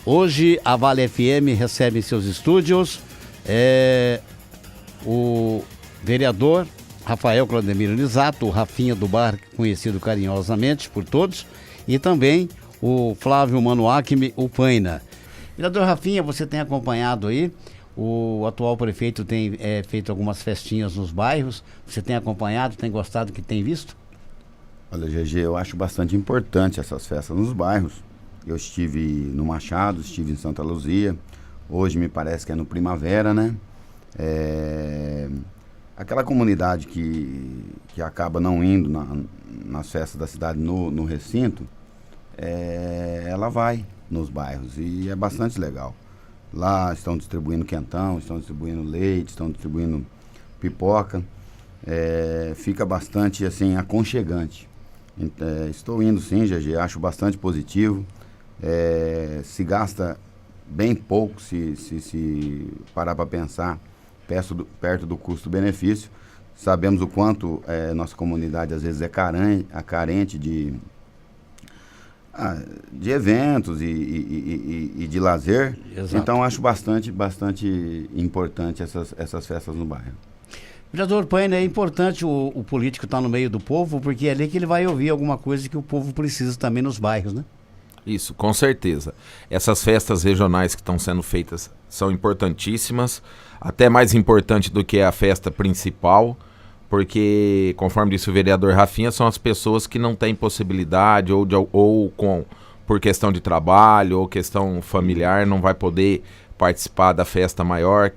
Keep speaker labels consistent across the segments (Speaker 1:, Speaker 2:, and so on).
Speaker 1: Hoje a Vale FM recebe em seus estúdios o vereador Rafael Claudemiro Nisato, o Rafinha do Bar, conhecido carinhosamente por todos, e também o Flávio Manuacchi, o Paina. Vereador Rafinha, você tem acompanhado aí, o atual prefeito tem feito algumas festinhas nos bairros, você tem acompanhado, tem gostado do que tem visto?
Speaker 2: Olha, GG, eu acho bastante importante essas festas nos bairros. Eu estive no Machado, estive em Santa Luzia, hoje me parece que é no Primavera, né? Aquela comunidade que acaba não indo nas festas da cidade no recinto, ela vai nos bairros e é bastante legal. Lá estão distribuindo quentão, estão distribuindo leite, estão distribuindo pipoca, fica bastante assim aconchegante. Estou indo sim, GG, acho bastante positivo. Se gasta bem pouco se parar para pensar perto do custo-benefício. Sabemos o quanto nossa comunidade às vezes é carente de eventos e de lazer.
Speaker 1: Exato.
Speaker 2: Então acho bastante importante essas festas no bairro.
Speaker 1: Vereador Paina, é importante o político estar no meio do povo, porque é ali que ele vai ouvir alguma coisa que o povo precisa também nos bairros, né?
Speaker 3: Isso, com certeza. Essas festas regionais que estão sendo feitas são importantíssimas, até mais importante do que a festa principal, porque, conforme disse o vereador Rafinha, são as pessoas que não têm possibilidade por questão de trabalho ou questão familiar, não vai poder participar da festa maior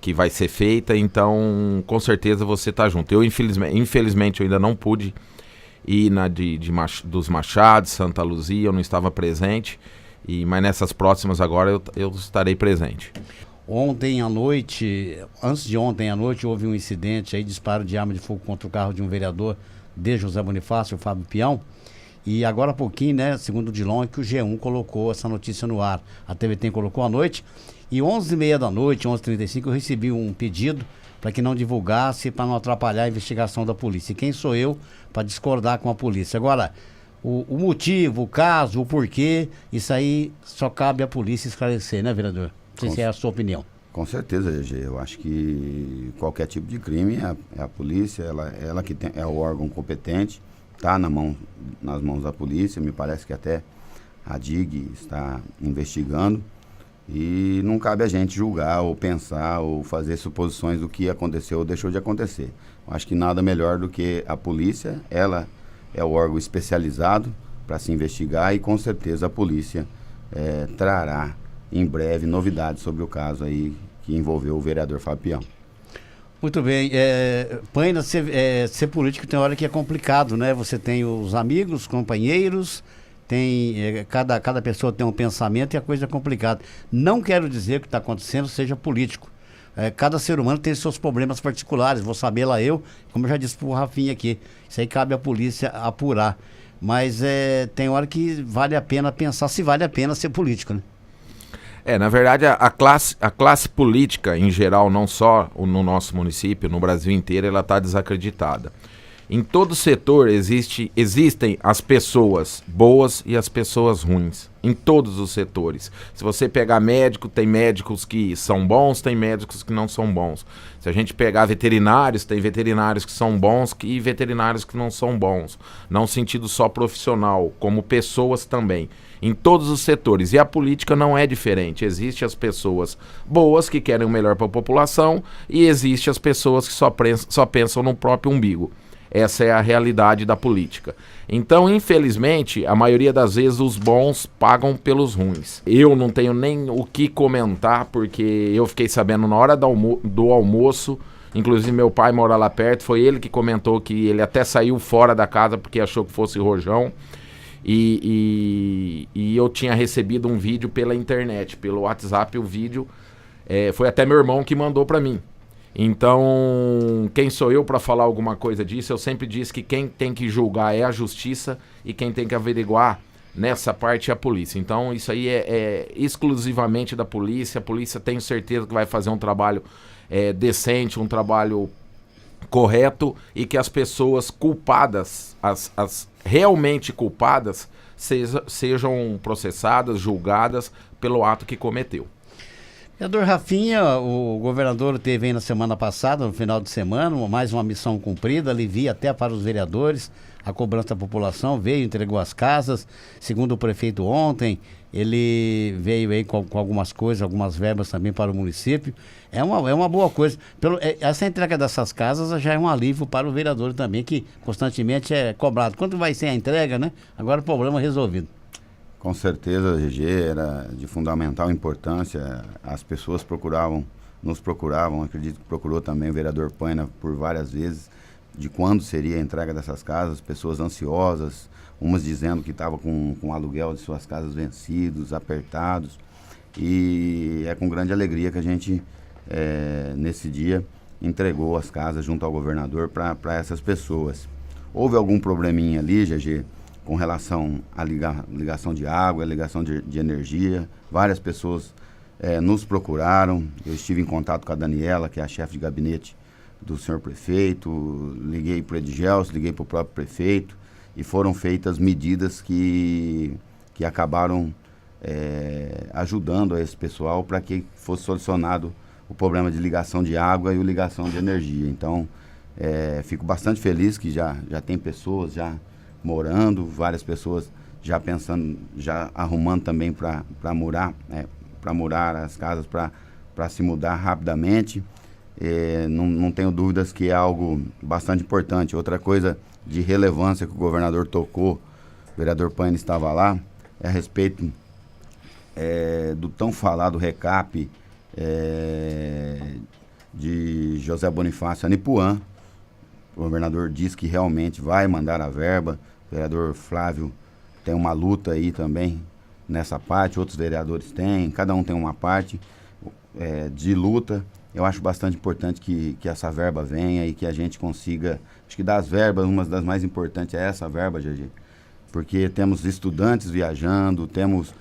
Speaker 3: que vai ser feita, então com certeza você está junto. Eu infelizmente eu ainda não pude ir na dos Machados, Santa Luzia, eu não estava presente, mas nessas próximas agora eu estarei presente.
Speaker 1: Ontem à noite, antes de ontem à noite, houve um incidente aí, disparo de arma de fogo contra o carro de um vereador de José Bonifácio, o Fábio Peão, e agora há pouquinho, né, segundo o Dilon, é que o G1 colocou essa notícia no ar, a TVT colocou à noite, e 11h30 da noite, 11h35, eu recebi um pedido para que não divulgasse, para não atrapalhar a investigação da polícia. E quem sou eu para discordar com a polícia? Agora, o motivo, o caso, o porquê, isso aí só cabe à polícia esclarecer, né, vereador? Não sei se é a sua opinião.
Speaker 2: Com certeza, GG. Eu acho que qualquer tipo de crime é a polícia, ela que é o órgão competente, está nas mãos da polícia. Me parece que até a DIG está investigando. E não cabe a gente julgar ou pensar ou fazer suposições do que aconteceu ou deixou de acontecer. Eu acho que nada melhor do que a polícia, ela é o órgão especializado para se investigar e com certeza a polícia trará em breve novidades sobre o caso aí que envolveu o vereador Fábio Peão.
Speaker 1: Muito bem. Paina, ser político tem hora que é complicado, né? Você tem os amigos, companheiros, cada pessoa tem um pensamento e a coisa é complicada. Não quero dizer que o que está acontecendo seja político. Cada ser humano tem seus problemas particulares, vou saber lá eu, como eu já disse pro Rafinha aqui, isso aí cabe à polícia apurar. Mas tem hora que vale a pena pensar se vale a pena ser político, né?
Speaker 3: Na verdade, a classe política em geral, não só no nosso município, no Brasil inteiro, ela está desacreditada. Em todo setor existem as pessoas boas e as pessoas ruins, em todos os setores. Se você pegar médico, tem médicos que são bons, tem médicos que não são bons. Se a gente pegar veterinários, tem veterinários que são bons e veterinários que não são bons. Não no sentido só profissional, como pessoas também. Em todos os setores. E a política não é diferente. Existem as pessoas boas que querem o melhor para a população e existem as pessoas que só pensam no próprio umbigo. Essa é a realidade da política. Então, infelizmente, a maioria das vezes os bons pagam pelos ruins. Eu não tenho nem o que comentar, porque eu fiquei sabendo na hora do almoço, inclusive meu pai mora lá perto, foi ele que comentou que ele até saiu fora da casa porque achou que fosse rojão. E eu tinha recebido um vídeo pela internet, pelo WhatsApp, o vídeo, foi até meu irmão que mandou para mim. Então, quem sou eu para falar alguma coisa disso? Eu sempre disse que quem tem que julgar é a justiça e quem tem que averiguar nessa parte é a polícia. Então, isso aí é exclusivamente da polícia. A polícia, tenho certeza que vai fazer um trabalho decente, um trabalho correto e que as pessoas culpadas, as realmente culpadas, sejam processadas, julgadas pelo ato que cometeu.
Speaker 1: Vereador Rafinha, o governador teve aí na semana passada, no final de semana, mais uma missão cumprida, alivia até para os vereadores a cobrança da população, veio, entregou as casas, segundo o prefeito ontem, ele veio aí com algumas coisas, algumas verbas também para o município, é uma boa coisa. Essa entrega dessas casas já é um alívio para o vereador também, que constantemente é cobrado. Quando vai ser a entrega, né? Agora o problema é resolvido.
Speaker 2: Com certeza, GG, era de fundamental importância. As pessoas nos procuravam, acredito que procurou também o vereador Paina por várias vezes, de quando seria a entrega dessas casas, pessoas ansiosas, umas dizendo que estavam com o aluguel de suas casas vencidos, apertados. E é com grande alegria que a gente, nesse dia, entregou as casas junto ao governador para essas pessoas. Houve algum probleminha ali, GG, com relação à ligação de água, ligação de energia. Várias pessoas nos procuraram. Eu estive em contato com a Daniela, que é a chefe de gabinete do senhor prefeito. Liguei para o Edgelson, liguei para o próprio prefeito. E foram feitas medidas que acabaram ajudando a esse pessoal para que fosse solucionado o problema de ligação de água e ligação de energia. Então, fico bastante feliz que já tem pessoas já morando, várias pessoas já pensando, já arrumando também para murar as casas, para se mudar rapidamente. Não tenho dúvidas que é algo bastante importante. Outra coisa de relevância que o governador tocou, o vereador Paine estava lá, é a respeito do tão falado recap de José Bonifácio a Nipuã. O governador disse que realmente vai mandar a verba. O vereador Flávio tem uma luta aí também nessa parte, outros vereadores têm, cada um tem uma parte de luta. Eu acho bastante importante que essa verba venha e que a gente consiga, acho que das verbas, uma das mais importantes é essa verba, GG, porque temos estudantes viajando, temos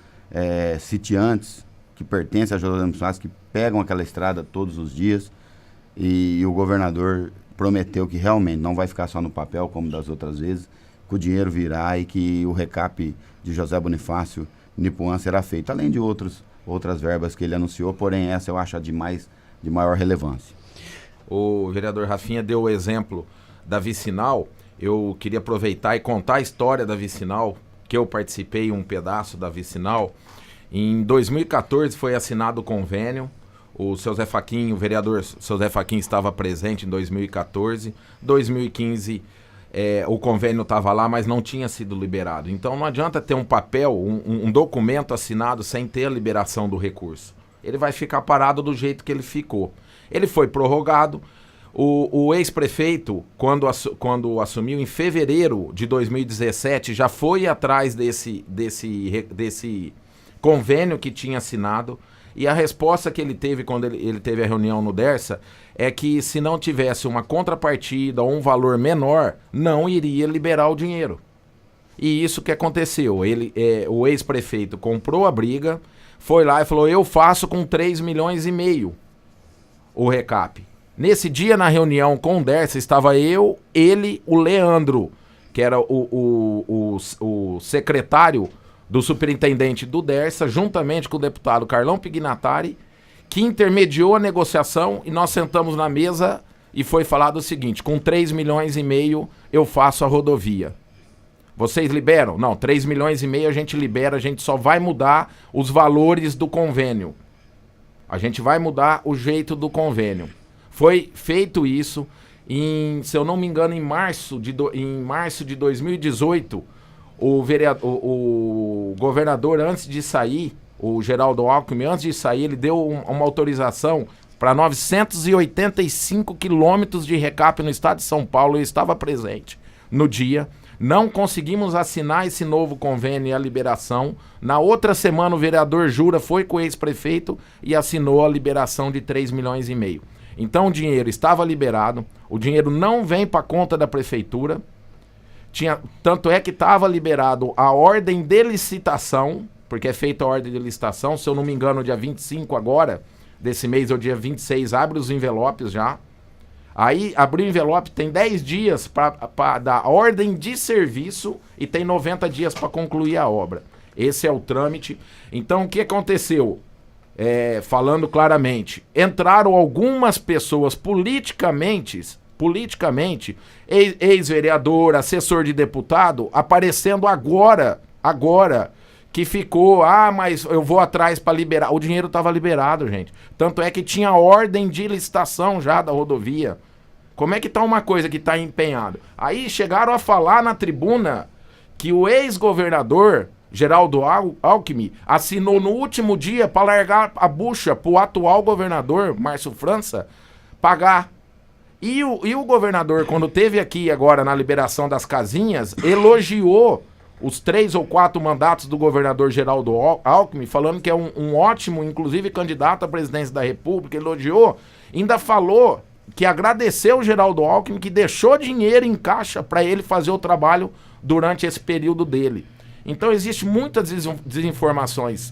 Speaker 2: sitiantes que pertencem a José Bonifácio, que pegam aquela estrada todos os dias, e o governador prometeu que realmente não vai ficar só no papel, como das outras vezes, que o dinheiro virá e que o recap de José Bonifácio Nipuã será feito, além de outras verbas que ele anunciou, porém essa eu acho de maior relevância.
Speaker 3: O vereador Rafinha deu o exemplo da Vicinal. Eu queria aproveitar e contar a história da Vicinal, que eu participei um pedaço da Vicinal. Em 2014 foi assinado o convênio. O vereador seu Zé Faquin estava presente em 2014. 2015 o convênio estava lá, mas não tinha sido liberado. Então não adianta ter um papel, um documento assinado sem ter a liberação do recurso. Ele vai ficar parado do jeito que ele ficou. Ele foi prorrogado. O ex-prefeito, quando assumiu em fevereiro de 2017, já foi atrás desse convênio que tinha assinado. E a resposta que ele teve quando ele teve a reunião no Dersa é que se não tivesse uma contrapartida ou um valor menor, não iria liberar o dinheiro. E isso que aconteceu. O ex-prefeito comprou a briga, foi lá e falou, eu faço com 3,5 milhões o recap. Nesse dia, na reunião com o Dersa, estava eu, ele, o Leandro, que era o secretário do superintendente do Dersa, juntamente com o deputado Carlão Pignatari, que intermediou a negociação, e nós sentamos na mesa e foi falado o seguinte, com 3,5 milhões eu faço a rodovia. Vocês liberam? Não, 3,5 milhões a gente libera, a gente só vai mudar os valores do convênio. A gente vai mudar o jeito do convênio. Foi feito isso, se eu não me engano, em março de 2018, o governador, antes de sair, o Geraldo Alckmin, antes de sair, ele deu uma autorização para 985 quilômetros de recap no estado de São Paulo. Eu estava presente no dia. Não conseguimos assinar esse novo convênio e a liberação. Na outra semana, o vereador Jura foi com o ex-prefeito e assinou a liberação de 3,5 milhões. Então, o dinheiro estava liberado. O dinheiro não vem para a conta da prefeitura. Tanto é que estava liberado a ordem de licitação, porque é feita a ordem de licitação, se eu não me engano, dia 25 agora, desse mês, ou dia 26, abre os envelopes já. Aí abriu o envelope, tem 10 dias para dar ordem de serviço e tem 90 dias para concluir a obra. Esse é o trâmite. Então o que aconteceu? Falando claramente, entraram algumas pessoas politicamente, ex-vereador, assessor de deputado, aparecendo agora, que ficou, mas eu vou atrás para liberar. O dinheiro estava liberado, gente. Tanto é que tinha ordem de licitação já da rodovia. Como é que tá uma coisa que está empenhado? Aí chegaram a falar na tribuna que o ex-governador Geraldo Alckmin assinou no último dia para largar a bucha pro atual governador, Márcio França, pagar. E o governador, quando teve aqui agora na liberação das casinhas, elogiou os 3 ou 4 mandatos do governador Geraldo Alckmin, falando que é um ótimo, inclusive, candidato à presidência da República, elogiou, ainda falou que agradeceu o Geraldo Alckmin, que deixou dinheiro em caixa para ele fazer o trabalho durante esse período dele. Então, existem muitas desinformações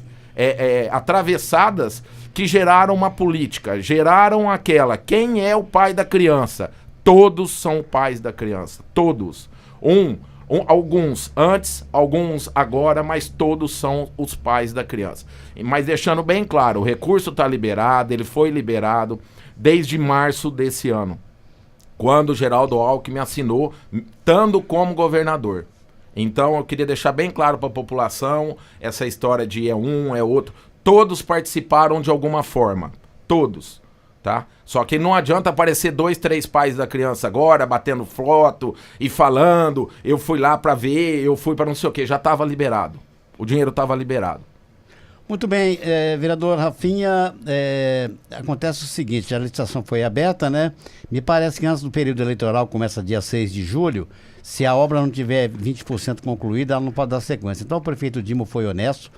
Speaker 3: atravessadas que geraram uma política, geraram aquela, quem é o pai da criança? Todos são pais da criança, todos. Alguns antes, alguns agora, mas todos são os pais da criança. Mas deixando bem claro, o recurso está liberado, ele foi liberado desde março desse ano, quando o Geraldo Alckmin assinou, estando como governador. Então eu queria deixar bem claro para a população, essa história de um, é outro, todos participaram de alguma forma, todos, tá? Só que não adianta aparecer 2, 3 pais da criança agora, batendo foto e falando, eu fui lá para ver, eu fui para não sei o que, já estava liberado, o dinheiro estava liberado.
Speaker 1: Muito bem, vereador Rafinha, acontece o seguinte, a licitação foi aberta, né? Me parece que antes do período eleitoral, começa dia 6 de julho, se a obra não tiver 20% concluída, ela não pode dar sequência. Então o prefeito Dimo foi honesto,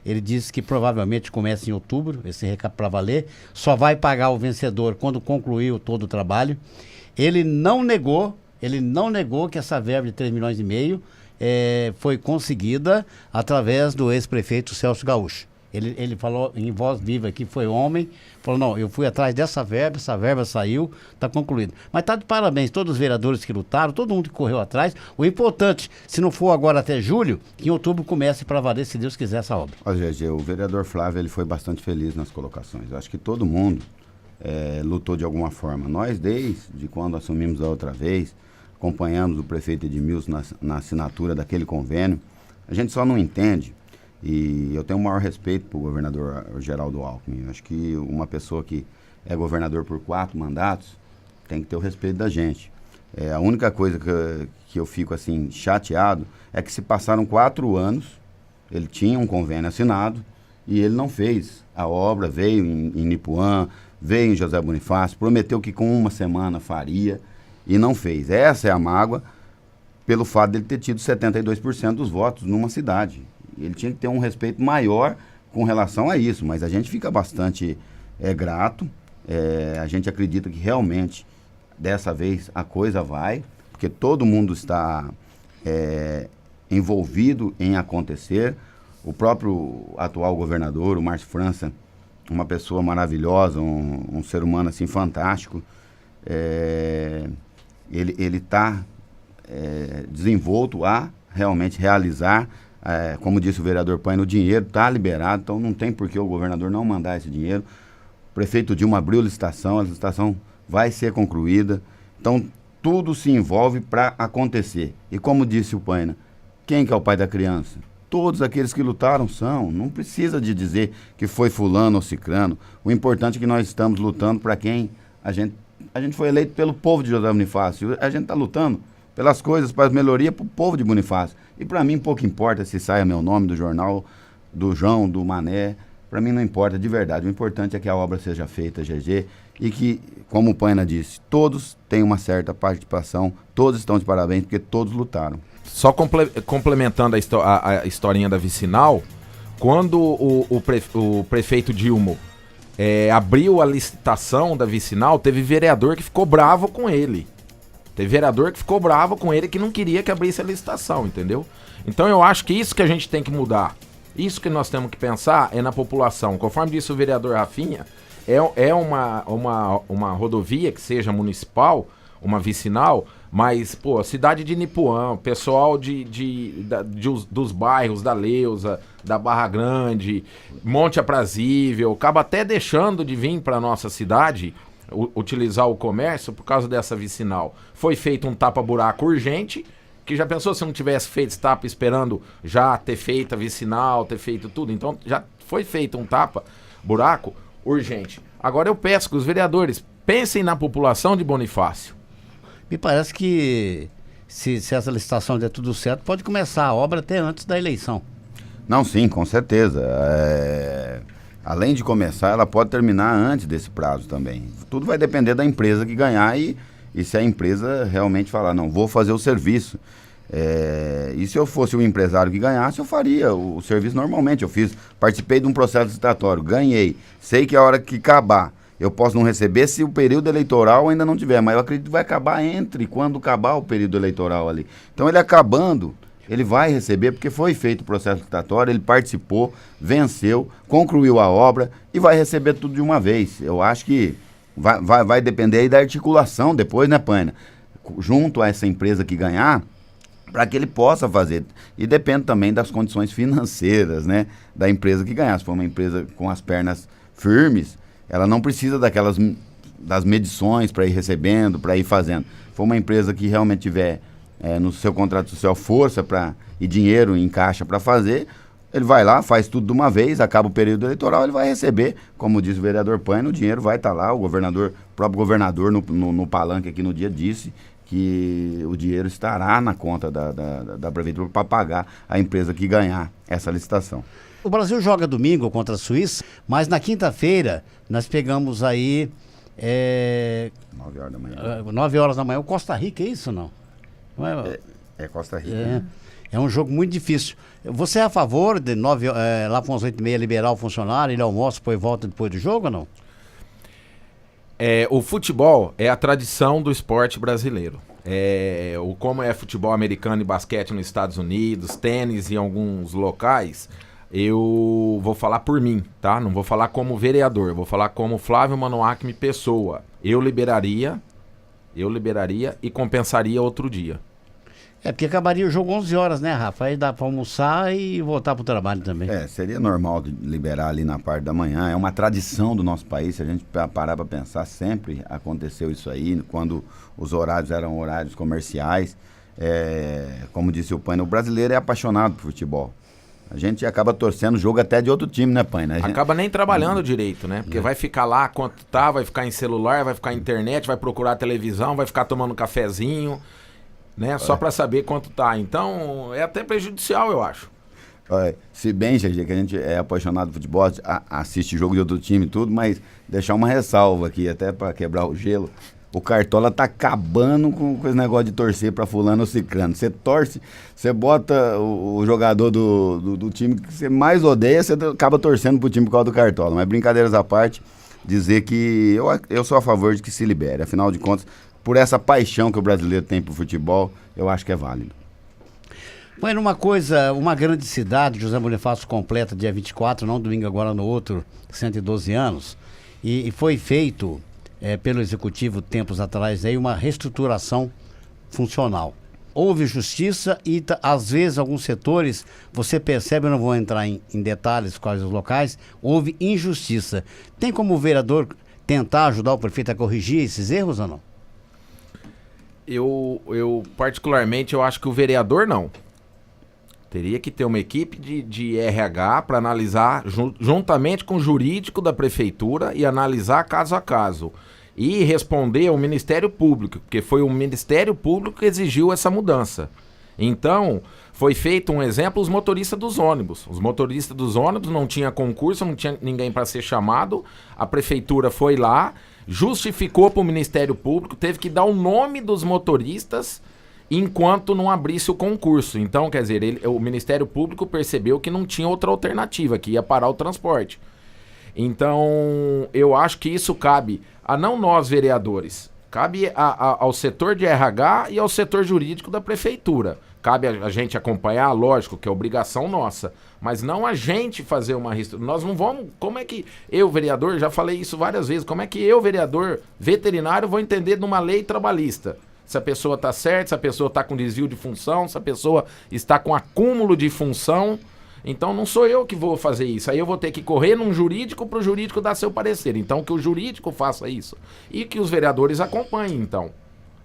Speaker 1: ele disse que provavelmente começa em outubro, esse recado para valer, só vai pagar o vencedor quando concluir todo o trabalho. Ele não negou que essa verba de 3,5 milhões foi conseguida através do ex-prefeito Celso Gaúcho. Ele falou em voz viva que foi homem, falou, não, eu fui atrás dessa verba, essa verba saiu, está concluído. Mas está de parabéns, todos os vereadores que lutaram, todo mundo que correu atrás. O importante, se não for agora até julho, que em outubro comece para valer, se Deus quiser, essa obra.
Speaker 2: Olha, GG, o vereador Flávio ele foi bastante feliz nas colocações. Eu acho que todo mundo lutou de alguma forma. Nós, desde quando assumimos a outra vez, acompanhamos o prefeito Edmilson na assinatura daquele convênio, a gente só não entende. E eu tenho o maior respeito para o governador Geraldo Alckmin. Acho que uma pessoa que é governador por 4 mandatos tem que ter o respeito da gente. A única coisa que eu fico assim chateado é que se passaram 4 anos, ele tinha um convênio assinado e ele não fez a obra, veio em Nipuã, veio em José Bonifácio, prometeu que com 1 semana faria e não fez. Essa é a mágoa pelo fato dele ter tido 72% dos votos numa cidade. Ele tinha que ter um respeito maior com relação a isso, mas a gente fica bastante grato, a gente acredita que realmente dessa vez a coisa vai, porque todo mundo está envolvido em acontecer. O próprio atual governador, o Márcio França, uma pessoa maravilhosa, um ser humano assim fantástico, ele está desenvolto a realmente realizar. Como disse o vereador Paine, o dinheiro está liberado, então não tem por que o governador não mandar esse dinheiro. O prefeito Dilma abriu a licitação vai ser concluída. Então, tudo se envolve para acontecer. E como disse o Paine, quem que é o pai da criança? Todos aqueles que lutaram são. Não precisa de dizer que foi fulano ou cicrano. O importante é que nós estamos lutando para quem a gente foi eleito pelo povo de José Bonifácio. A gente está lutando pelas coisas, para as melhorias, para o povo de Bonifácio. E para mim pouco importa se saia meu nome do jornal, do João, do Mané, para mim não importa de verdade. O importante é que a obra seja feita, GG, e que, como o Paina disse, todos têm uma certa participação, todos estão de parabéns, porque todos lutaram.
Speaker 3: Só complementando a historinha da vicinal, quando o prefeito Dilma abriu a licitação da vicinal, teve vereador que ficou bravo com ele. Teve vereador que ficou bravo com ele, que não queria que abrisse a licitação, entendeu? Então eu acho que isso que a gente tem que mudar. Isso que nós temos que pensar é na população. Conforme disse o vereador Rafinha, é uma rodovia que seja municipal, uma vicinal, mas, pô, a cidade de Nipuã, pessoal dos bairros da Leusa, da Barra Grande, Monte Aprazível, acaba até deixando de vir para nossa cidade utilizar o comércio por causa dessa vicinal. Foi feito um tapa-buraco urgente, que já pensou se não tivesse feito esse tapa esperando já ter feito a vicinal, ter feito tudo? Então já foi feito um tapa-buraco urgente. Agora eu peço que os vereadores pensem na população de Bonifácio.
Speaker 1: Me parece que se essa licitação der tudo certo, pode começar a obra até antes da eleição.
Speaker 2: Não, sim, com certeza. Além de começar, ela pode terminar antes desse prazo também. Tudo vai depender da empresa que ganhar e se a empresa realmente falar, não, vou fazer o serviço. E se eu fosse o empresário que ganhasse, eu faria o serviço normalmente. Participei de um processo licitatório, ganhei. Sei que a hora que acabar, eu posso não receber se o período eleitoral ainda não tiver, mas eu acredito que vai acabar quando acabar o período eleitoral ali. Então ele acabando, ele vai receber, porque foi feito o processo licitatório, ele participou, venceu, concluiu a obra e vai receber tudo de uma vez. Eu acho que vai depender aí da articulação depois, né, Paina? Junto a essa empresa que ganhar, para que ele possa fazer. E depende também das condições financeiras, né, da empresa que ganhar. Se for uma empresa com as pernas firmes, ela não precisa das medições para ir recebendo, para ir fazendo. Se for uma empresa que realmente tiver no seu contrato social força e dinheiro em caixa para fazer, ele vai lá, faz tudo de uma vez, acaba o período eleitoral, ele vai receber, como disse o vereador Paina, o dinheiro vai estar lá, o próprio governador no palanque aqui no dia disse que o dinheiro estará na conta da prefeitura para pagar a empresa que ganhar essa licitação.
Speaker 1: O Brasil joga domingo contra a Suíça, mas na quinta-feira nós pegamos aí
Speaker 2: 9 horas da manhã.
Speaker 1: 9 horas da manhã. O Costa Rica, é isso ou não? Não
Speaker 2: é Costa Rica. Né?
Speaker 1: É um jogo muito difícil. Você é a favor de lá com as 8h30 liberar o funcionário, ele almoça, depois volta depois do jogo ou não?
Speaker 3: O futebol é a tradição do esporte brasileiro. Como é futebol americano e basquete nos Estados Unidos, tênis em alguns locais, eu vou falar por mim, tá? Não vou falar como vereador, vou falar como Flávio Manoacmi pessoa. Eu liberaria e compensaria outro dia.
Speaker 1: Porque acabaria o jogo 11 horas, né, Rafa? Aí dá pra almoçar e voltar pro trabalho também.
Speaker 2: Seria normal de liberar ali na parte da manhã. É uma tradição do nosso país. Se a gente parar pra pensar, sempre aconteceu isso aí, quando os horários eram horários comerciais. Como disse o Paina, o brasileiro é apaixonado por futebol. A gente acaba torcendo o jogo até de outro time, né, Paina?
Speaker 3: Acaba nem trabalhando direito, né? Porque vai ficar lá quanto tá, vai ficar em celular, vai ficar em internet, vai procurar televisão, vai ficar tomando um cafezinho, né? Só pra saber quanto tá. Então, é até prejudicial, eu acho.
Speaker 2: Se bem, GG, que a gente é apaixonado por futebol, assiste jogo de outro time e tudo, mas deixar uma ressalva aqui, até pra quebrar o gelo. O Cartola tá acabando com esse negócio de torcer pra fulano ou ciclano. Você torce, você bota o jogador do time que você mais odeia, você acaba torcendo pro time por causa do Cartola. Mas brincadeiras à parte, dizer que eu sou a favor de que se libere. Afinal de contas, por essa paixão que o brasileiro tem pro futebol, eu acho que é válido.
Speaker 1: Bueno, uma grande cidade, José Bonifácio completa dia 24, não domingo agora no outro, 112 anos, e foi feito pelo Executivo tempos atrás aí uma reestruturação funcional. Houve justiça e às vezes alguns setores, você percebe, eu não vou entrar em detalhes quais os locais, houve injustiça. Tem como o vereador tentar ajudar o prefeito a corrigir esses erros ou não?
Speaker 3: Eu particularmente, eu acho que o vereador não. Teria que ter uma equipe de RH para analisar, juntamente com o jurídico da prefeitura, e analisar caso a caso. E responder ao Ministério Público, porque foi o Ministério Público que exigiu essa mudança. Então, foi feito um exemplo, os motoristas dos ônibus. Os motoristas dos ônibus não tinha concurso, não tinha ninguém para ser chamado. A prefeitura foi lá, justificou para o Ministério Público, teve que dar o nome dos motoristas enquanto não abrisse o concurso. Então, quer dizer, o Ministério Público percebeu que não tinha outra alternativa, que ia parar o transporte. Então, eu acho que isso cabe a não nós, vereadores, cabe ao setor de RH e ao setor jurídico da prefeitura. cabe a gente acompanhar, lógico que é obrigação nossa, mas não a gente fazer uma reestruturação. Nós não vamos, como é que eu, vereador, já falei isso várias vezes, como é que eu, vereador veterinário, vou entender numa lei trabalhista? Se a pessoa está certa, se a pessoa está com desvio de função, se a pessoa está com acúmulo de função. Então não sou eu que vou fazer isso. Aí eu vou ter que correr num jurídico para o jurídico dar seu parecer. Então que o jurídico faça isso. E que os vereadores acompanhem, então.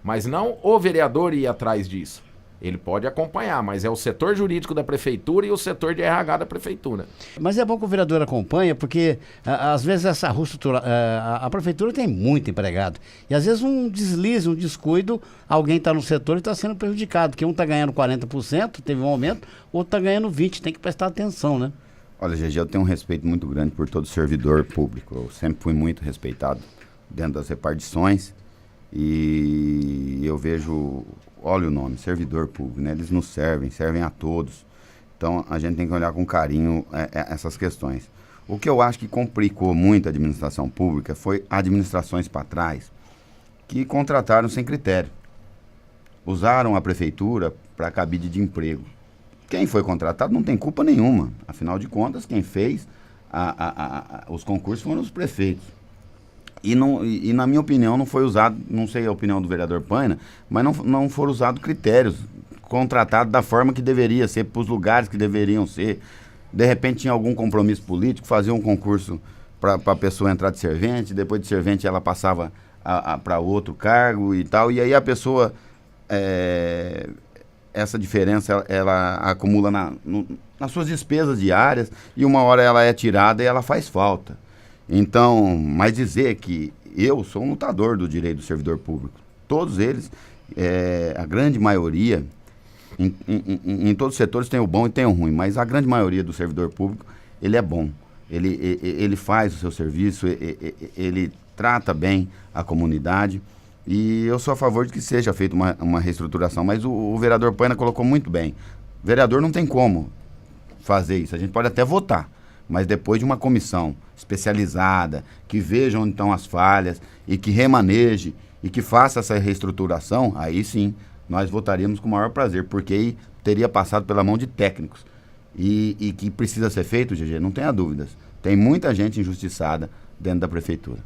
Speaker 3: Mas não o vereador ir atrás disso. Ele pode acompanhar, mas é o setor jurídico da prefeitura e o setor de RH da prefeitura.
Speaker 1: Mas é bom que o vereador acompanhe, porque às vezes essa reestrutura, a prefeitura tem muito empregado. E às vezes um deslize, um descuido, alguém está no setor e está sendo prejudicado. Porque um está ganhando 40%, teve um aumento, outro está ganhando 20%, tem que prestar atenção, né?
Speaker 2: Olha, GG, eu tenho um respeito muito grande por todo servidor público. Eu sempre fui muito respeitado dentro das repartições. E eu vejo, olha o nome, servidor público, né? Eles nos servem a todos. Então a gente tem que olhar com carinho essas questões. O que eu acho que complicou muito a administração pública foi administrações para trás que contrataram sem critério. Usaram a prefeitura para cabide de emprego. Quem foi contratado não tem culpa nenhuma. Afinal de contas, quem fez os concursos foram os prefeitos. E na minha opinião não foi usado, não sei a opinião do vereador Paina, mas não foram usados critérios contratados da forma que deveria ser, para os lugares que deveriam ser. De repente tinha algum compromisso político, fazia um concurso para a pessoa entrar de servente, depois de servente ela passava para outro cargo e tal, e aí a pessoa, essa diferença ela acumula nas suas despesas diárias, e uma hora ela é tirada e ela faz falta. Então, mas dizer que eu sou um lutador do direito do servidor público. Todos eles, a grande maioria, em todos os setores tem o bom e tem o ruim, mas a grande maioria do servidor público, ele é bom. Ele faz o seu serviço, ele trata bem a comunidade, e eu sou a favor de que seja feita uma reestruturação, mas o vereador Paina colocou muito bem. O vereador não tem como fazer isso, a gente pode até votar, mas depois de uma comissão especializada, que veja onde estão as falhas e que remaneje e que faça essa reestruturação, aí sim, nós votaríamos com o maior prazer, porque aí teria passado pela mão de técnicos. E que precisa ser feito, GG, não tenha dúvidas. Tem muita gente injustiçada dentro da prefeitura.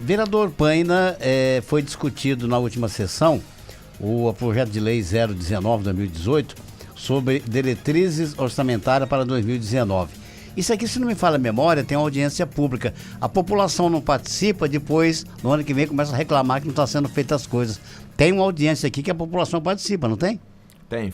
Speaker 1: Vereador Paina, foi discutido na última sessão o projeto de lei 019/2018 sobre diretrizes orçamentárias para 2019. Isso aqui, se não me falha a memória, tem uma audiência pública. A população não participa, depois, no ano que vem, começa a reclamar que não está sendo feitas as coisas. Tem uma audiência aqui que a população participa, não tem?
Speaker 3: Tem,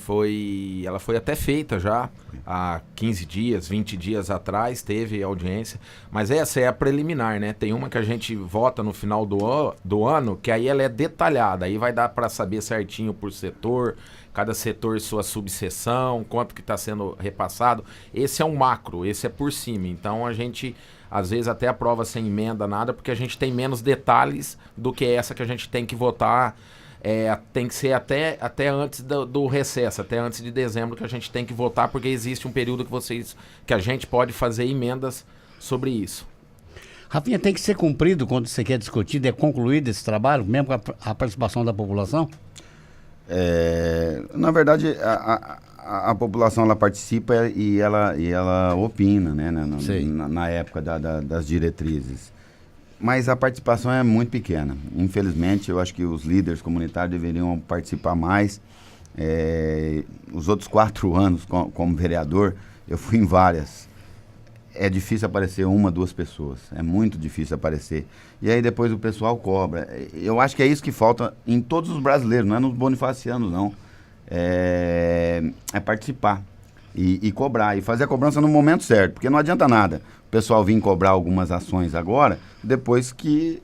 Speaker 3: ela foi até feita já há 15 dias, 20 dias atrás, teve audiência, mas essa é a preliminar, né? Tem uma que a gente vota no final do ano, que aí ela é detalhada, aí vai dar para saber certinho por setor, cada setor sua subseção, quanto que está sendo repassado. Esse é um macro, esse é por cima, então a gente às vezes até aprova sem emenda, nada, porque a gente tem menos detalhes do que essa que a gente tem que votar. Tem que ser até antes do recesso, até antes de dezembro que a gente tem que votar, porque existe um período que a gente pode fazer emendas sobre isso.
Speaker 1: Rafinha, tem que ser cumprido quando você quer discutir, é concluído esse trabalho, mesmo com a participação da população?
Speaker 2: Na verdade, a população ela participa e ela opina, né, na época das diretrizes. Mas a participação é muito pequena. Infelizmente, eu acho que os líderes comunitários deveriam participar mais. Os outros 4 anos como vereador, eu fui em várias. É difícil aparecer 1, 2 pessoas. É muito difícil aparecer. E aí depois o pessoal cobra. Eu acho que é isso que falta em todos os brasileiros, não é nos bonifacianos, não. É participar e cobrar. E fazer a cobrança no momento certo, porque não adianta nada o pessoal vir cobrar algumas ações agora, depois que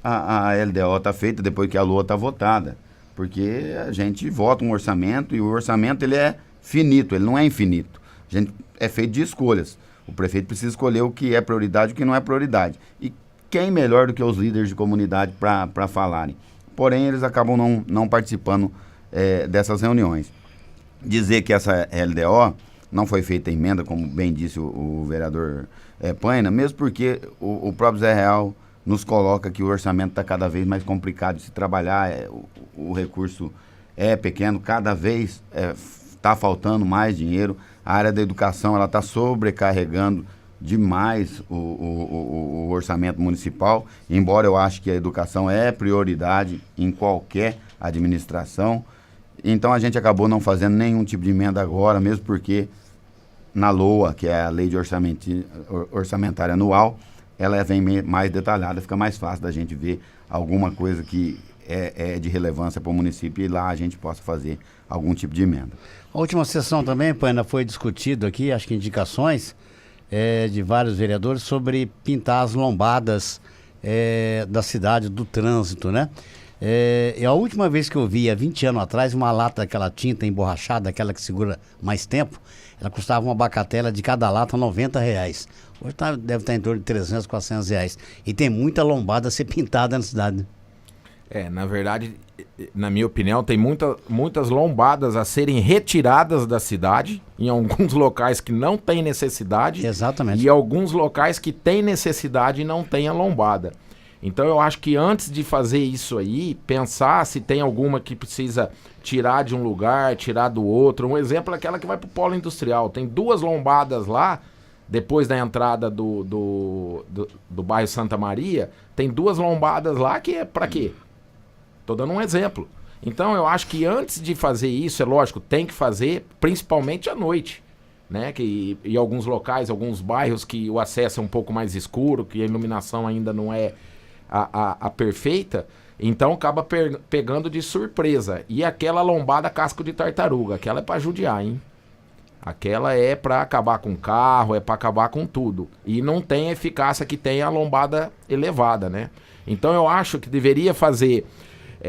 Speaker 2: a LDO está feita, depois que a LOA está votada. Porque a gente vota um orçamento e o orçamento ele é finito, ele não é infinito. A gente é feito de escolhas. O prefeito precisa escolher o que é prioridade e o que não é prioridade. E quem melhor do que os líderes de comunidade para falarem? Porém, eles acabam não participando dessas reuniões. Dizer que essa LDO não foi feita emenda, como bem disse o vereador Paina, mesmo porque o próprio Zé Real nos coloca que o orçamento está cada vez mais complicado de se trabalhar, o recurso é pequeno, cada vez está faltando mais dinheiro. A área da educação ela está sobrecarregando demais o orçamento municipal, embora eu acho que a educação é prioridade em qualquer administração. Então a gente acabou não fazendo nenhum tipo de emenda agora, mesmo porque na LOA, que é a Lei de Orçamentária Anual, ela vem mais detalhada, fica mais fácil da gente ver alguma coisa que é de relevância para o município e lá a gente possa fazer algum tipo de emenda.
Speaker 1: A última sessão também, Paina, foi discutido aqui, acho que indicações de vários vereadores sobre pintar as lombadas da cidade, do trânsito, né? E a última vez que eu vi, há 20 anos atrás, uma lata daquela tinta emborrachada, aquela que segura mais tempo, ela custava uma bacatela de cada lata R$90. Hoje deve estar em torno de R$300, R$400. E tem muita lombada a ser pintada na cidade.
Speaker 3: Na verdade, na minha opinião, tem muitas lombadas a serem retiradas da cidade, em alguns locais que não tem necessidade.
Speaker 1: Exatamente.
Speaker 3: E alguns locais que tem necessidade e não tem a lombada. Então eu acho que antes de fazer isso aí, pensar se tem alguma que precisa tirar de um lugar, tirar do outro. Um exemplo é aquela que vai pro polo industrial. Tem 2 lombadas lá, depois da entrada do bairro Santa Maria, tem 2 lombadas lá que é pra quê? Tô dando um exemplo. Então eu acho que antes de fazer isso, é lógico, tem que fazer principalmente à noite, né? Que em alguns locais, alguns bairros que o acesso é um pouco mais escuro, que a iluminação ainda não é a perfeita, então acaba pegando de surpresa. E aquela lombada casco de tartaruga, aquela é pra judiar, hein? Aquela é pra acabar com o carro, é pra acabar com tudo. E não tem a eficácia que tem a lombada elevada, né? Então eu acho que deveria fazer,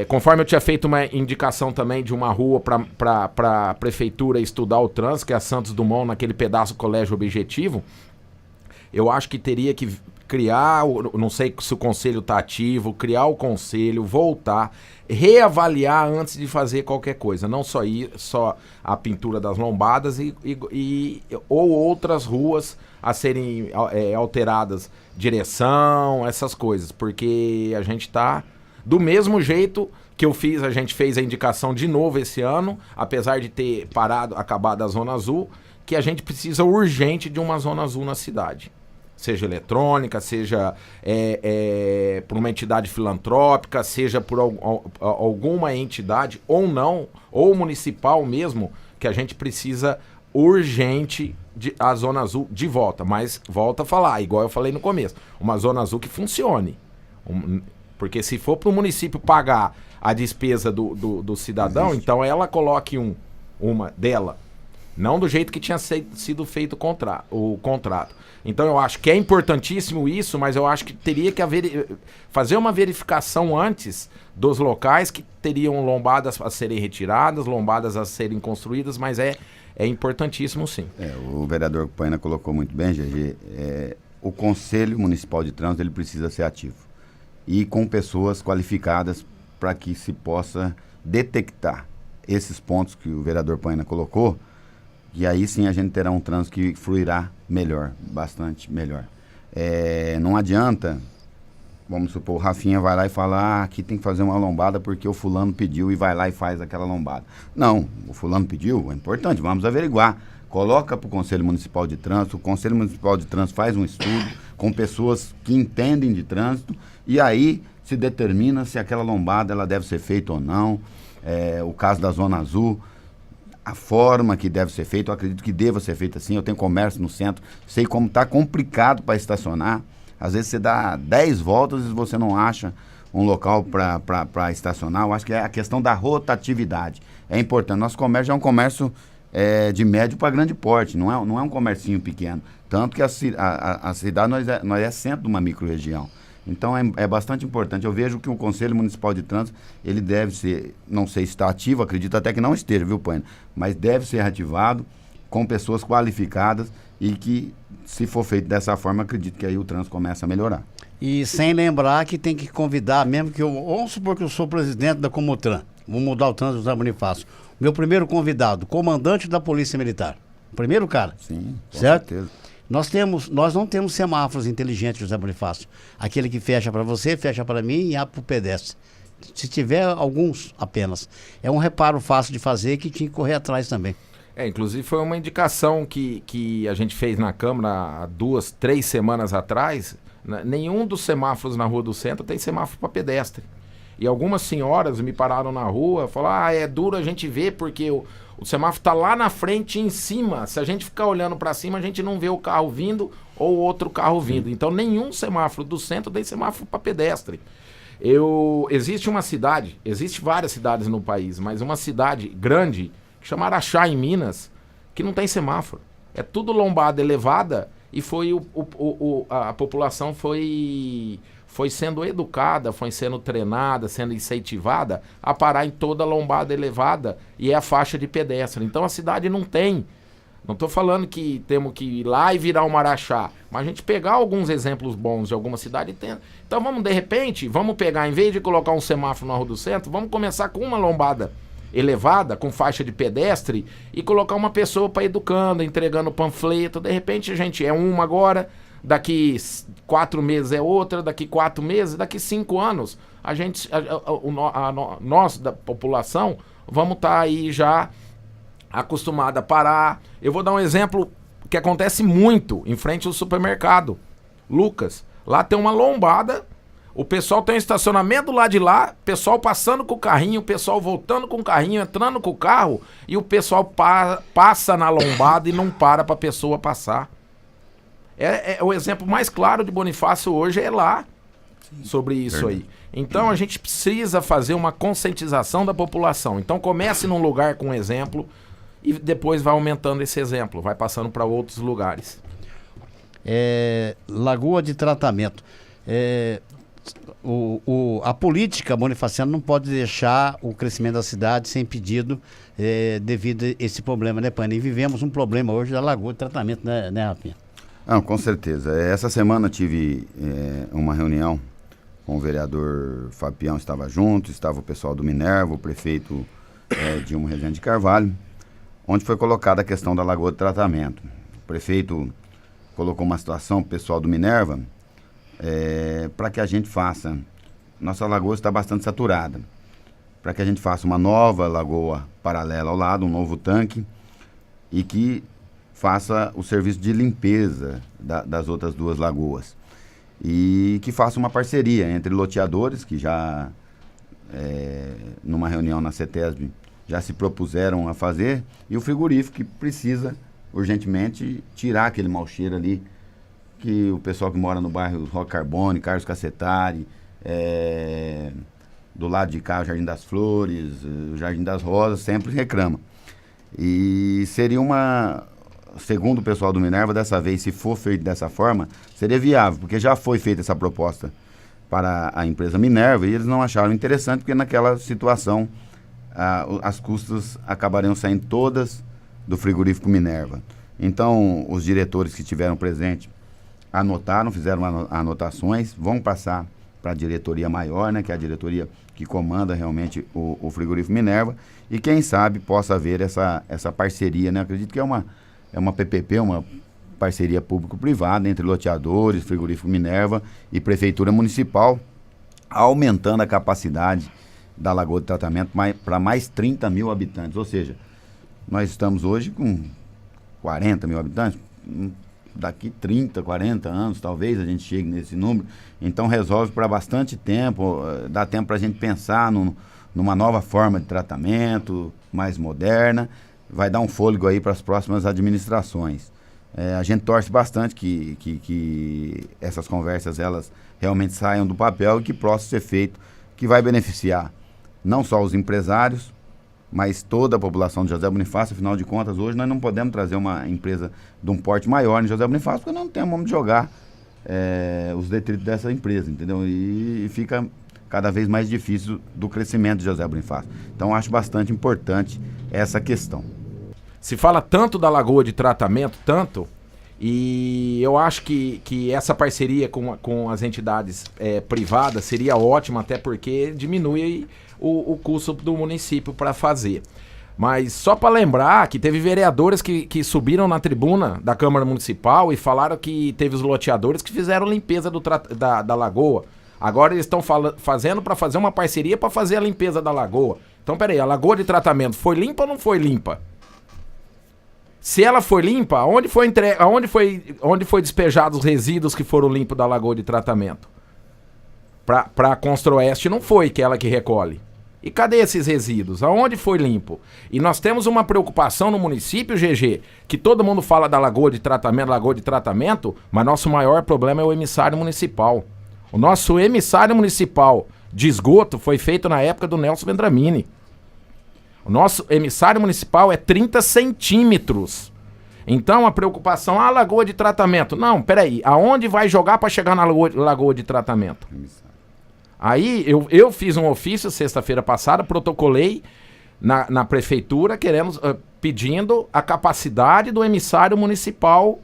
Speaker 3: conforme eu tinha feito uma indicação também de uma rua para a prefeitura estudar o trânsito, que é a Santos Dumont, naquele pedaço Colégio Objetivo, eu acho que teria que criar, não sei se o conselho está ativo, criar o conselho, voltar, reavaliar antes de fazer qualquer coisa. Não só a pintura das lombadas ou outras ruas a serem alteradas, direção, essas coisas. Porque a gente está do mesmo jeito que a gente fez a indicação de novo esse ano, apesar de ter acabado a Zona Azul, que a gente precisa urgente de uma Zona Azul na cidade. Seja eletrônica, seja por uma entidade filantrópica, seja por alguma entidade, ou não, ou municipal mesmo, que a gente precisa urgente a Zona Azul de volta. Mas volta a falar, igual eu falei no começo, uma Zona Azul que funcione. Porque se for para o município pagar a despesa do cidadão, então ela coloque uma dela. Não do jeito que tinha sido feito o contrato. Então eu acho que é importantíssimo isso, mas eu acho que teria que fazer uma verificação antes dos locais que teriam lombadas a serem retiradas, lombadas a serem construídas, mas é importantíssimo sim.
Speaker 2: O vereador Paina colocou muito bem, GG, o Conselho Municipal de Trânsito ele precisa ser ativo e com pessoas qualificadas para que se possa detectar esses pontos que o vereador Paina colocou. E aí sim a gente terá um trânsito que fluirá melhor, bastante melhor. Não adianta, vamos supor, o Rafinha vai lá e fala, aqui tem que fazer uma lombada porque o fulano pediu e vai lá e faz aquela lombada. Não, o fulano pediu, é importante, vamos averiguar. Coloca para o Conselho Municipal de Trânsito, o Conselho Municipal de Trânsito faz um estudo com pessoas que entendem de trânsito e aí se determina se aquela lombada ela deve ser feita ou não. O caso da Zona Azul, a forma que deve ser feita, eu acredito que deva ser feita assim. Eu tenho comércio no centro, sei como está complicado para estacionar. Às vezes você dá 10 voltas e você não acha um local para estacionar. Eu acho que é a questão da rotatividade. É importante. Nosso comércio é um comércio de médio para grande porte, não é um comercinho pequeno. Tanto que a cidade nós é centro de uma micro-região. Então é bastante importante. Eu vejo que o Conselho Municipal de Trânsito, ele deve ser, não sei se está ativo, acredito até que não esteja, viu, Paina? Mas deve ser ativado com pessoas qualificadas e que, se for feito dessa forma, acredito que aí o trânsito começa a melhorar.
Speaker 1: E sem lembrar que tem que convidar, mesmo que vamos supor que eu sou presidente da Comutran, vou mudar o trânsito do José Bonifácio. Meu primeiro convidado, comandante da Polícia Militar. Primeiro cara.
Speaker 2: Sim, com
Speaker 1: certo?
Speaker 2: certeza.
Speaker 1: Nós não temos semáforos inteligentes, José Bonifácio. Aquele que fecha para você, fecha para mim e abre para o pedestre. Se tiver alguns apenas. É um reparo fácil de fazer que tinha que correr atrás também.
Speaker 3: Inclusive foi uma indicação que a gente fez na Câmara há 2, 3 semanas atrás. Nenhum dos semáforos na Rua do Centro tem semáforo para pedestre. E algumas senhoras me pararam na rua e falaram, é duro a gente ver porque o semáforo está lá na frente e em cima. Se a gente ficar olhando para cima, a gente não vê o carro vindo ou outro carro vindo. Então nenhum semáforo do centro tem semáforo para pedestre. Existe várias cidades no país, mas uma cidade grande, que chama Araxá, em Minas, que não tem semáforo. É tudo lombada elevada e a população foi sendo educada, foi sendo treinada, sendo incentivada a parar em toda a lombada elevada e é a faixa de pedestre. Então a cidade não tem. Não estou falando que temos que ir lá e virar um Araxá, mas a gente pegar alguns exemplos bons de alguma cidade e tem. Então vamos pegar, em vez de colocar um semáforo na Rua do Centro, vamos começar com uma lombada elevada, com faixa de pedestre, e colocar uma pessoa para educando, entregando panfleto. De repente, gente, é uma agora, daqui 4 meses é outra, daqui 4 meses, daqui 5 anos, nós da população vamos estar aí já acostumado a parar. Eu vou dar um exemplo que acontece muito em frente ao supermercado Lucas. Lá tem uma lombada, o pessoal tem um estacionamento lá de lá, pessoal passando com o carrinho, o pessoal voltando com o carrinho, entrando com o carro, e o pessoal passa na lombada e não para a pessoa passar. O exemplo mais claro de Bonifácio hoje é lá. Sim, sobre isso aí. Então a gente precisa fazer uma conscientização da população. Então comece num lugar com um exemplo e depois vai aumentando esse exemplo, vai passando para outros lugares.
Speaker 1: Lagoa de tratamento. A política bonifaciana não pode deixar o crescimento da cidade sem pedido devido a esse problema, né, Pani? E vivemos um problema hoje da lagoa de tratamento, né, Rapinha?
Speaker 2: Não, com certeza. Essa semana tive uma reunião com o vereador Fabião, estava junto, estava o pessoal do Minerva, o prefeito Dilma Rezende de Carvalho, onde foi colocada a questão da lagoa de tratamento. O prefeito colocou uma situação, o pessoal do Minerva, para que a gente faça, nossa lagoa está bastante saturada, para que a gente faça uma nova lagoa paralela ao lado, um novo tanque, e que faça o serviço de limpeza das outras 2 lagoas. E que faça uma parceria entre loteadores, que já, numa reunião na CETESB, já se propuseram a fazer, e o frigorífico, que precisa urgentemente tirar aquele mau cheiro ali, que o pessoal que mora no bairro Roque Carbone, Carlos Cacetari, do lado de cá, o Jardim das Flores, o Jardim das Rosas, sempre reclama. E seria segundo o pessoal do Minerva, dessa vez, se for feito dessa forma, seria viável, porque já foi feita essa proposta para a empresa Minerva e eles não acharam interessante, porque naquela situação as custas acabariam saindo todas do frigorífico Minerva. Então, os diretores que estiveram presentes anotaram, fizeram anotações, vão passar para a diretoria maior, né, que é a diretoria que comanda realmente o frigorífico Minerva, e quem sabe possa haver essa parceria, né? Acredito que é uma PPP, uma parceria público-privada entre loteadores, frigorífico Minerva e prefeitura municipal, aumentando a capacidade da lagoa de tratamento para mais 30 mil habitantes. Ou seja, nós estamos hoje com 40 mil habitantes, daqui 30, 40 anos talvez a gente chegue nesse número, então resolve para bastante tempo, dá tempo para a gente pensar numa nova forma de tratamento, mais moderna, vai dar um fôlego aí para as próximas administrações. A gente torce bastante que essas conversas elas realmente saiam do papel e que possa ser feito, que vai beneficiar não só os empresários, mas toda a população de José Bonifácio. Afinal de contas, hoje nós não podemos trazer uma empresa de um porte maior em José Bonifácio, porque não temos onde jogar os detritos dessa empresa, entendeu? E fica cada vez mais difícil do crescimento de José Bonifácio. Então, acho bastante importante essa questão.
Speaker 3: Se fala tanto da lagoa de tratamento, e eu acho que essa parceria com as entidades privadas seria ótima, até porque diminui o custo do município para fazer. Mas só para lembrar que teve vereadores que subiram na tribuna da Câmara Municipal e falaram que teve os loteadores que fizeram limpeza da lagoa. Agora eles estão fazendo para fazer uma parceria para fazer a limpeza da lagoa. Então, peraí, a lagoa de tratamento foi limpa ou não foi limpa? Se ela foi limpa, onde foi despejados os resíduos que foram limpos da lagoa de tratamento? Para a Construoeste não foi, que é ela que recolhe. E cadê esses resíduos? Aonde foi limpo? E nós temos uma preocupação no município, GG, que todo mundo fala da lagoa de tratamento, mas nosso maior problema é o emissário municipal. O nosso emissário municipal de esgoto foi feito na época do Nelson Vendramini. O nosso emissário municipal é 30 centímetros. Então a preocupação, a lagoa de tratamento. Não, peraí, aonde vai jogar para chegar na lagoa de tratamento? Aí eu fiz um ofício sexta-feira passada, protocolei na prefeitura, pedindo a capacidade do emissário municipal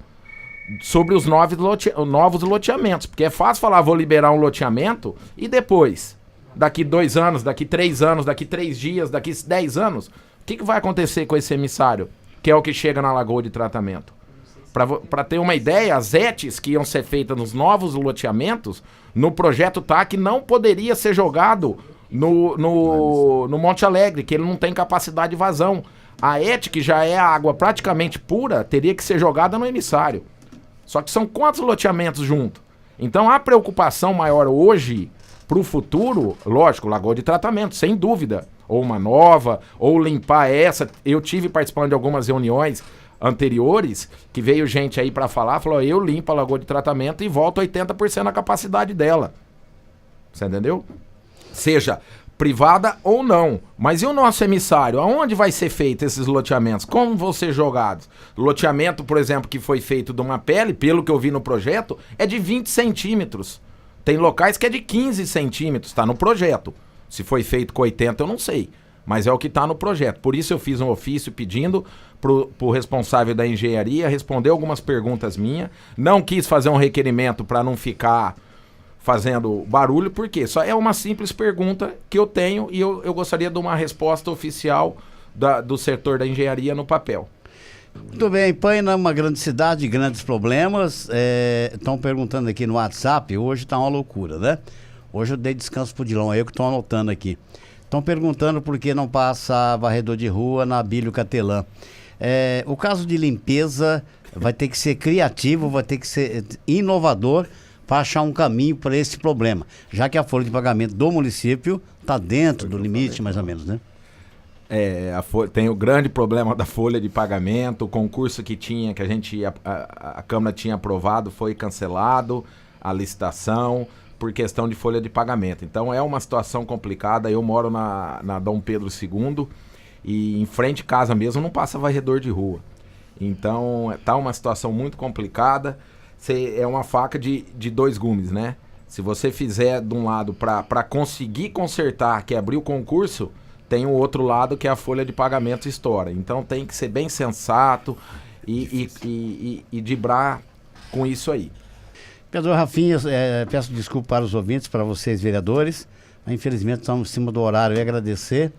Speaker 3: sobre os novos loteamentos. Porque é fácil falar, vou liberar um loteamento e depois, daqui 2 anos, daqui 3 anos, daqui 3 dias, daqui 10 anos, o que vai acontecer com esse emissário, que é o que chega na lagoa de tratamento? Para ter uma ideia, as ETs que iam ser feitas nos novos loteamentos, no projeto TAC não poderia ser jogado no Monte Alegre, que ele não tem capacidade de vazão. A ET, que já é a água praticamente pura, teria que ser jogada no emissário. Só que são quantos loteamentos junto? Então a preocupação maior hoje, para o futuro, lógico, lagoa de tratamento, sem dúvida. Ou uma nova, ou limpar essa. Eu tive participando de algumas reuniões anteriores, que veio gente aí para falar, falou, eu limpo a lagoa de tratamento e volto 80% da capacidade dela. Você entendeu? Seja privada ou não. Mas e o nosso emissário? Aonde vai ser feito esses loteamentos? Como vão ser jogados? Loteamento, por exemplo, que foi feito de uma pele, pelo que eu vi no projeto, é de 20 centímetros. Tem locais que é de 15 centímetros, tá no projeto. Se foi feito com 80, eu não sei. Mas é o que está no projeto. Por isso eu fiz um ofício pedindo pro responsável da engenharia responder algumas perguntas minhas. Não quis fazer um requerimento para não ficar fazendo barulho, porque só é uma simples pergunta que eu tenho e eu gostaria de uma resposta oficial do setor da engenharia no papel.
Speaker 1: Muito bem, Paina é uma grande cidade, grandes problemas. Estão perguntando aqui no WhatsApp, hoje está uma loucura, né? Hoje eu dei descanso pro Dilon, eu que estou anotando aqui. Estão perguntando por que não passa varredor de rua na Abílio Catelã. O caso de limpeza vai ter que ser criativo, vai ter que ser inovador para achar um caminho para esse problema, já que a folha de pagamento do município está dentro do limite, mais ou menos, né?
Speaker 3: Tem o grande problema da folha de pagamento, o concurso que a Câmara tinha aprovado foi cancelado, a licitação, por questão de folha de pagamento. Então é uma situação complicada. Eu moro na Dom Pedro II e em frente de casa mesmo não passa varredor de rua. Então tá uma situação muito complicada. É uma faca de 2 gumes, né? Se você fizer de um lado para conseguir consertar, que é abrir o concurso, tem o outro lado que é a folha de pagamento estoura. Então tem que ser bem sensato e dibrar com isso aí.
Speaker 1: Vereador Rafinha, peço desculpa para os ouvintes, para vocês vereadores, mas infelizmente estamos em cima do horário. Eu ia agradecer,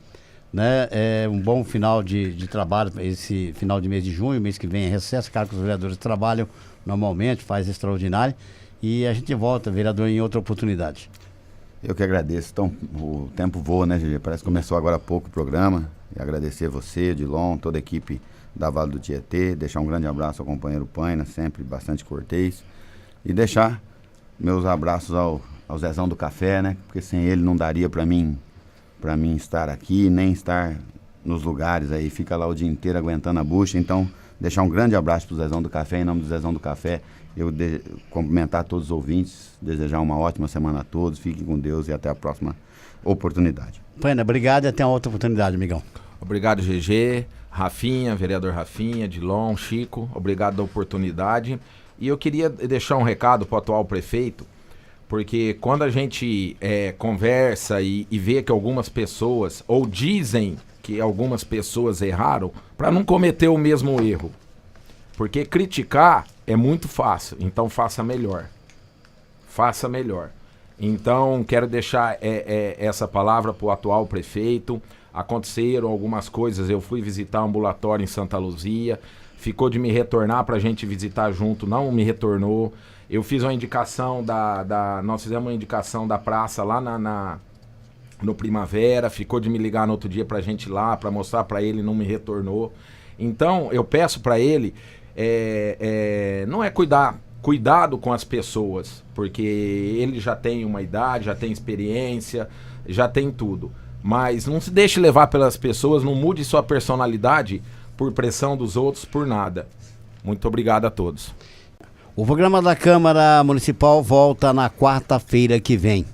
Speaker 1: né? Um bom final de trabalho, esse final de mês de junho, mês que vem é recesso, claro que os vereadores trabalham normalmente, faz extraordinário, e a gente volta, vereador, em outra oportunidade.
Speaker 2: Eu que agradeço. Então, o tempo voa, né, GG? Parece que começou agora há pouco o programa. E agradecer você, Dilon, toda a equipe da Vale do Tietê, deixar um grande abraço ao companheiro Paina, sempre bastante cortês. E deixar meus abraços ao Zezão do Café, né? Porque sem ele não daria para mim estar aqui, nem estar nos lugares aí. Fica lá o dia inteiro aguentando a bucha. Então, deixar um grande abraço pro Zezão do Café. Em nome do Zezão do Café, cumprimentar todos os ouvintes, desejar uma ótima semana a todos. Fiquem com Deus e até a próxima oportunidade.
Speaker 1: Paina, obrigado e até uma outra oportunidade, amigão.
Speaker 3: Obrigado, GG, Rafinha, vereador Rafinha, Dilon, Chico. Obrigado da oportunidade. E eu queria deixar um recado para o atual prefeito, porque quando a gente conversa e vê que algumas pessoas, ou dizem que algumas pessoas erraram, para não cometer o mesmo erro. Porque criticar é muito fácil, então faça melhor. Faça melhor. Então, quero deixar essa palavra para o atual prefeito. Aconteceram algumas coisas, eu fui visitar o ambulatório em Santa Luzia, ficou de me retornar para a gente visitar junto, não me retornou. Eu fiz uma indicação nós fizemos uma indicação da praça lá no Primavera, ficou de me ligar no outro dia pra gente ir lá, pra mostrar pra ele, não me retornou. Então, eu peço pra ele, não é cuidado com as pessoas, porque ele já tem uma idade, já tem experiência, já tem tudo. Mas não se deixe levar pelas pessoas, não mude sua personalidade por pressão dos outros, por nada. Muito obrigado a todos.
Speaker 1: O programa da Câmara Municipal volta na quarta-feira que vem.